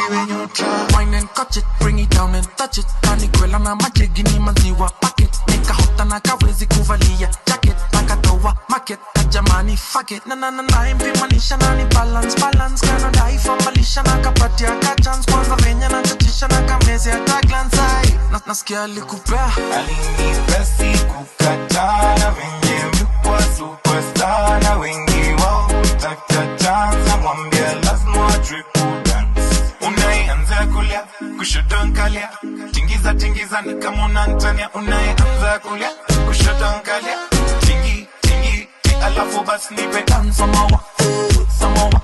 when you try. Wine and catch it, bring it down and touch it. Kanikwela na majegini maziwa packet. Nika hota na kawezi kuvalia jacket. Nakatoa market, kajamani fuck it. Na impimanisha na ni balance. Kana dai for malisha na kapatia kachance. Kwanza venya na chachisha na kamezi ya taglance. Nasikia alikupea alinipesi kukatana venye mkwa superstar na wengi wao utaka chance mwambia lazima triple dance. Unayeanza kulia kushoto nkalia tingiza ni kama unantania. Unayeanza kulia kushoto nkalia tingi alafu basi nipe dance some more